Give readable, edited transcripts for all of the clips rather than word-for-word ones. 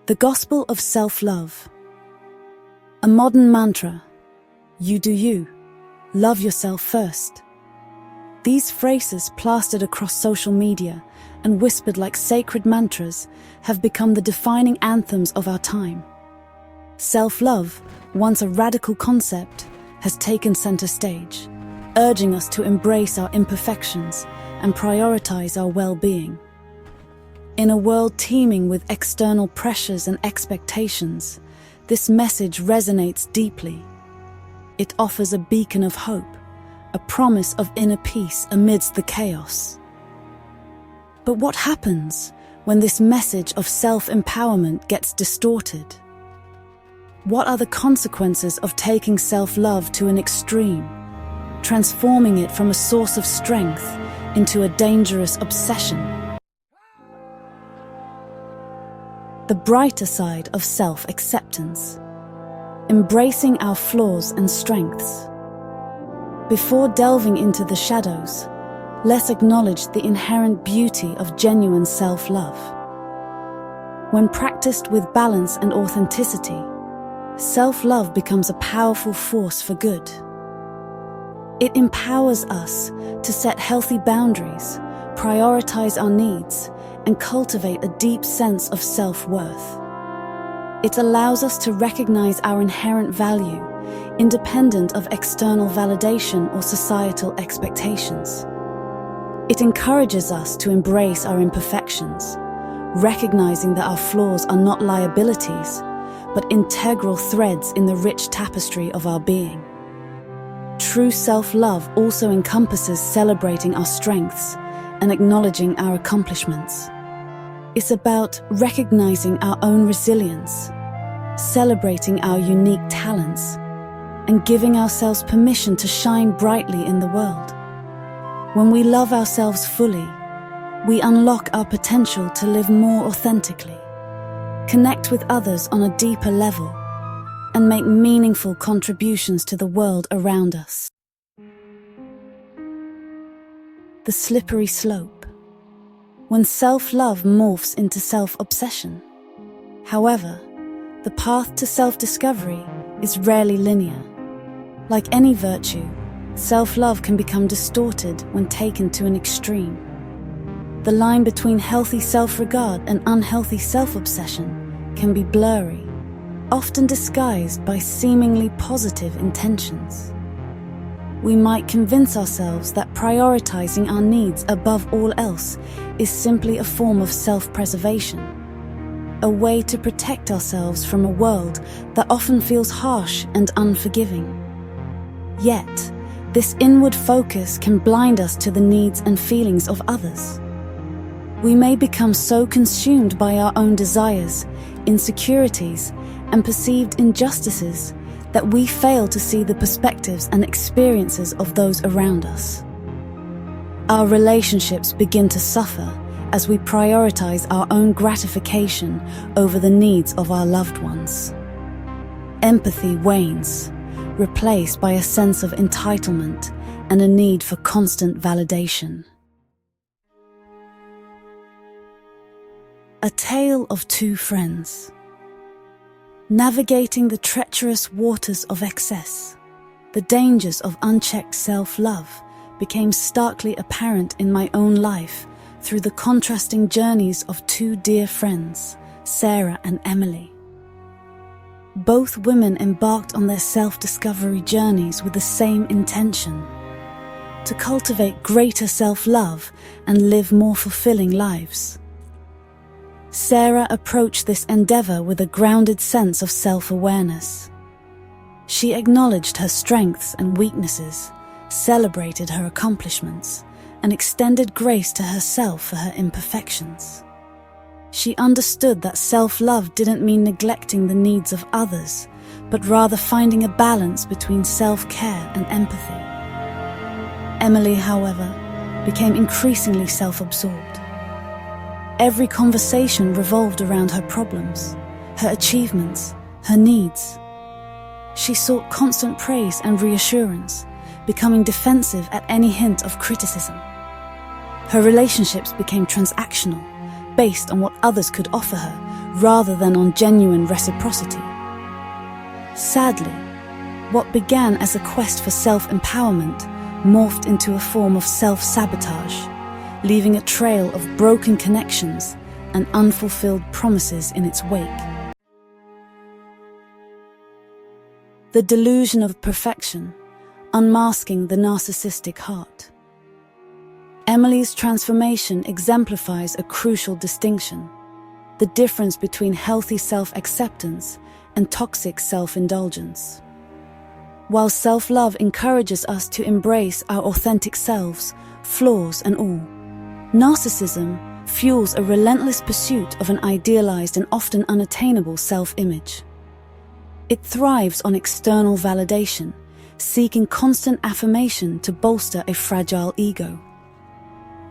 The Gospel of Self-Love. A modern mantra. You do you. Love yourself first. These phrases, plastered across social media and whispered like sacred mantras, have become the defining anthems of our time. Self-love, once a radical concept, has taken center stage, urging us to embrace our imperfections and prioritize our well-being. In a world teeming with external pressures and expectations, this message resonates deeply. It offers a beacon of hope, a promise of inner peace amidst the chaos. But what happens when this message of self-empowerment gets distorted? What are the consequences of taking self-love to an extreme, transforming it from a source of strength into a dangerous obsession? The brighter side of self-acceptance. Embracing our flaws and strengths. Before delving into the shadows, let's acknowledge the inherent beauty of genuine self-love. When practiced with balance and authenticity, self-love becomes a powerful force for good. It empowers us to set healthy boundaries, prioritize our needs, and cultivate a deep sense of self-worth. It allows us to recognize our inherent value, independent of external validation or societal expectations. It encourages us to embrace our imperfections, recognizing that our flaws are not liabilities, but integral threads in the rich tapestry of our being. True self-love also encompasses celebrating our strengths and acknowledging our accomplishments. It's about recognizing our own resilience, celebrating our unique talents, and giving ourselves permission to shine brightly in the world. When we love ourselves fully, we unlock our potential to live more authentically, connect with others on a deeper level, and make meaningful contributions to the world around us. The slippery slope. When self-love morphs into self-obsession. However, the path to self-discovery is rarely linear. Like any virtue, self-love can become distorted when taken to an extreme. The line between healthy self-regard and unhealthy self-obsession can be blurry, often disguised by seemingly positive intentions. We might convince ourselves that prioritizing our needs above all else is simply a form of self-preservation, a way to protect ourselves from a world that often feels harsh and unforgiving. Yet, this inward focus can blind us to the needs and feelings of others. We may become so consumed by our own desires, insecurities, and perceived injustices that we fail to see the perspectives and experiences of those around us. Our relationships begin to suffer as we prioritize our own gratification over the needs of our loved ones. Empathy wanes, replaced by a sense of entitlement and a need for constant validation. A tale of two friends. Navigating the treacherous waters of excess, the dangers of unchecked self-love became starkly apparent in my own life through the contrasting journeys of two dear friends, Sarah and Emily. Both women embarked on their self-discovery journeys with the same intention: to cultivate greater self-love and live more fulfilling lives. Sarah approached this endeavor with a grounded sense of self-awareness. She acknowledged her strengths and weaknesses, celebrated her accomplishments, and extended grace to herself for her imperfections. She understood that self-love didn't mean neglecting the needs of others, but rather finding a balance between self-care and empathy. Emily, however, became increasingly self-absorbed. Every conversation revolved around her problems, her achievements, her needs. She sought constant praise and reassurance, becoming defensive at any hint of criticism. Her relationships became transactional, based on what others could offer her, rather than on genuine reciprocity. Sadly, what began as a quest for self-empowerment morphed into a form of self-sabotage, leaving a trail of broken connections and unfulfilled promises in its wake. The delusion of perfection, unmasking the narcissistic heart. Emily's transformation exemplifies a crucial distinction: the difference between healthy self-acceptance and toxic self-indulgence. While self-love encourages us to embrace our authentic selves, flaws and all, narcissism fuels a relentless pursuit of an idealized and often unattainable self-image. It thrives on external validation, seeking constant affirmation to bolster a fragile ego.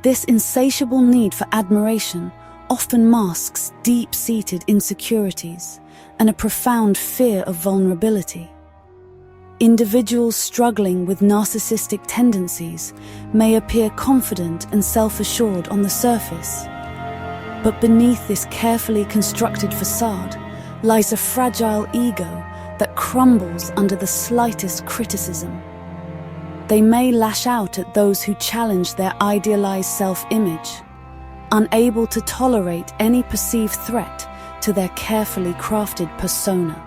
This insatiable need for admiration often masks deep-seated insecurities and a profound fear of vulnerability. Individuals struggling with narcissistic tendencies may appear confident and self-assured on the surface, but beneath this carefully constructed facade lies a fragile ego that crumbles under the slightest criticism. They may lash out at those who challenge their idealized self-image, unable to tolerate any perceived threat to their carefully crafted persona.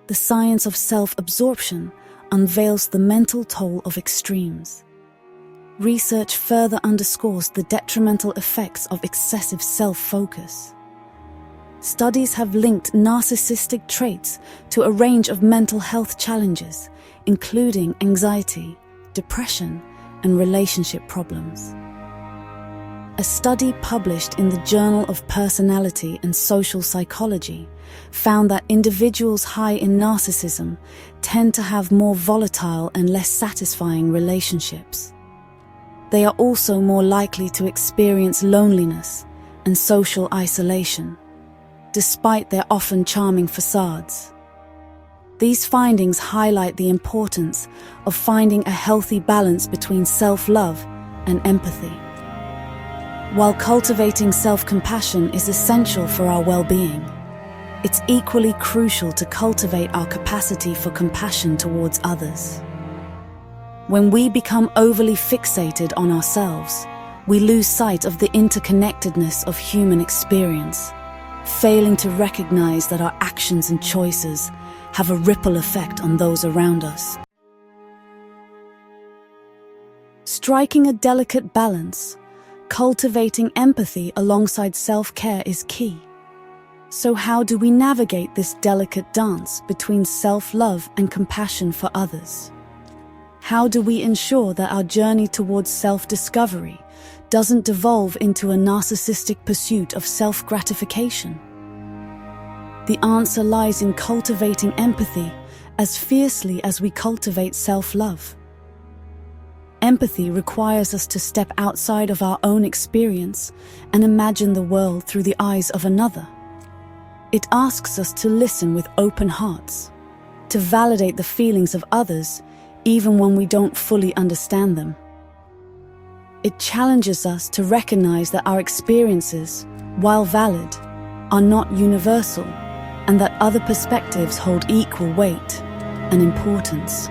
The science of self-absorption unveils the mental toll of extremes. Research further underscores the detrimental effects of excessive self-focus. Studies have linked narcissistic traits to a range of mental health challenges, including anxiety, depression, and relationship problems. A study published in the Journal of Personality and Social Psychology found that individuals high in narcissism tend to have more volatile and less satisfying relationships. They are also more likely to experience loneliness and social isolation, despite their often charming facades. These findings highlight the importance of finding a healthy balance between self-love and empathy. While cultivating self-compassion is essential for our well-being, it's equally crucial to cultivate our capacity for compassion towards others. When we become overly fixated on ourselves, we lose sight of the interconnectedness of human experience, failing to recognize that our actions and choices have a ripple effect on those around us. Striking a delicate balance, cultivating empathy alongside self-care is key. So how do we navigate this delicate dance between self-love and compassion for others? How do we ensure that our journey towards self-discovery doesn't devolve into a narcissistic pursuit of self-gratification? The answer lies in cultivating empathy as fiercely as we cultivate self-love. Empathy requires us to step outside of our own experience and imagine the world through the eyes of another. It asks us to listen with open hearts, to validate the feelings of others even when we don't fully understand them. It challenges us to recognize that our experiences, while valid, are not universal, and that other perspectives hold equal weight and importance.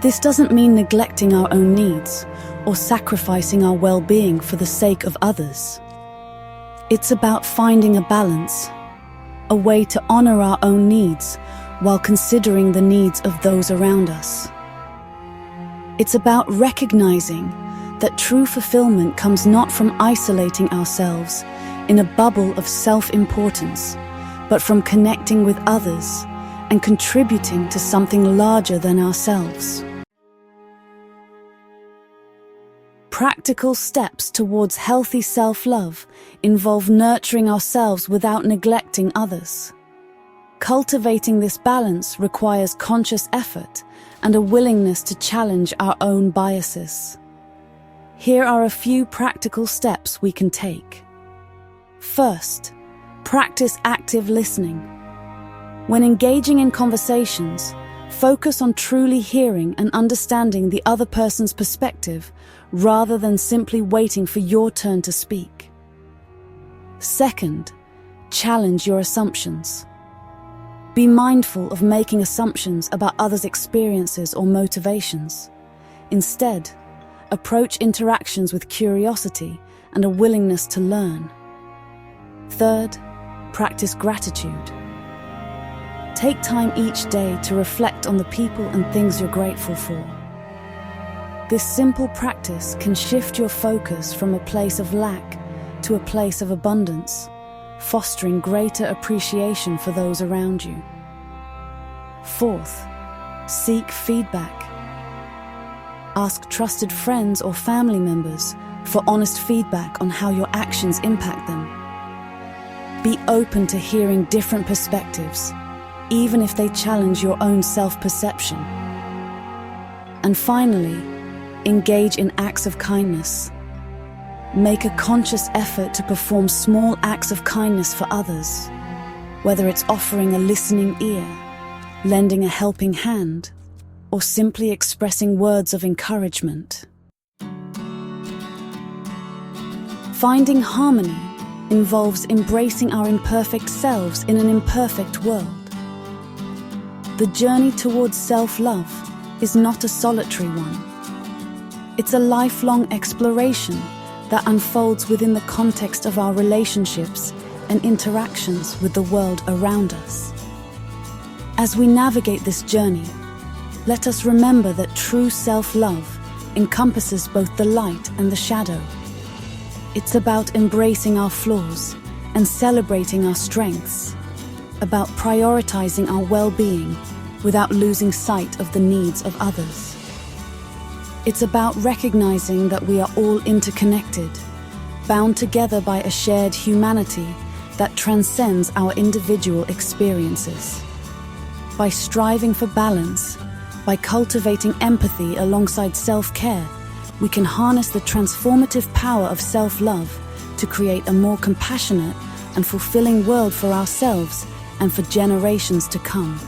This doesn't mean neglecting our own needs or sacrificing our well-being for the sake of others. It's about finding a balance, a way to honor our own needs while considering the needs of those around us. It's about recognizing that true fulfillment comes not from isolating ourselves in a bubble of self-importance, but from connecting with others and contributing to something larger than ourselves. Practical steps towards healthy self-love involve nurturing ourselves without neglecting others. Cultivating this balance requires conscious effort and a willingness to challenge our own biases. Here are a few practical steps we can take. First, practice active listening. When engaging in conversations, focus on truly hearing and understanding the other person's perspective rather than simply waiting for your turn to speak. Second, challenge your assumptions. Be mindful of making assumptions about others' experiences or motivations. Instead, approach interactions with curiosity and a willingness to learn. Third, practice gratitude. Take time each day to reflect on the people and things you're grateful for. This simple practice can shift your focus from a place of lack to a place of abundance, fostering greater appreciation for those around you. Fourth, seek feedback. Ask trusted friends or family members for honest feedback on how your actions impact them. Be open to hearing different perspectives, even if they challenge your own self-perception. And finally, engage in acts of kindness. Make a conscious effort to perform small acts of kindness for others, whether it's offering a listening ear, lending a helping hand, or simply expressing words of encouragement. Finding harmony involves embracing our imperfect selves in an imperfect world. The journey towards self-love is not a solitary one. It's a lifelong exploration that unfolds within the context of our relationships and interactions with the world around us. As we navigate this journey, let us remember that true self-love encompasses both the light and the shadow. It's about embracing our flaws and celebrating our strengths, about prioritizing our well-being without losing sight of the needs of others. It's about recognizing that we are all interconnected, bound together by a shared humanity that transcends our individual experiences. By striving for balance, by cultivating empathy alongside self-care, we can harness the transformative power of self-love to create a more compassionate and fulfilling world for ourselves and for generations to come.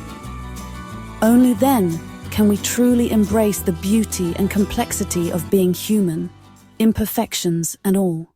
Only then can we truly embrace the beauty and complexity of being human, imperfections and all.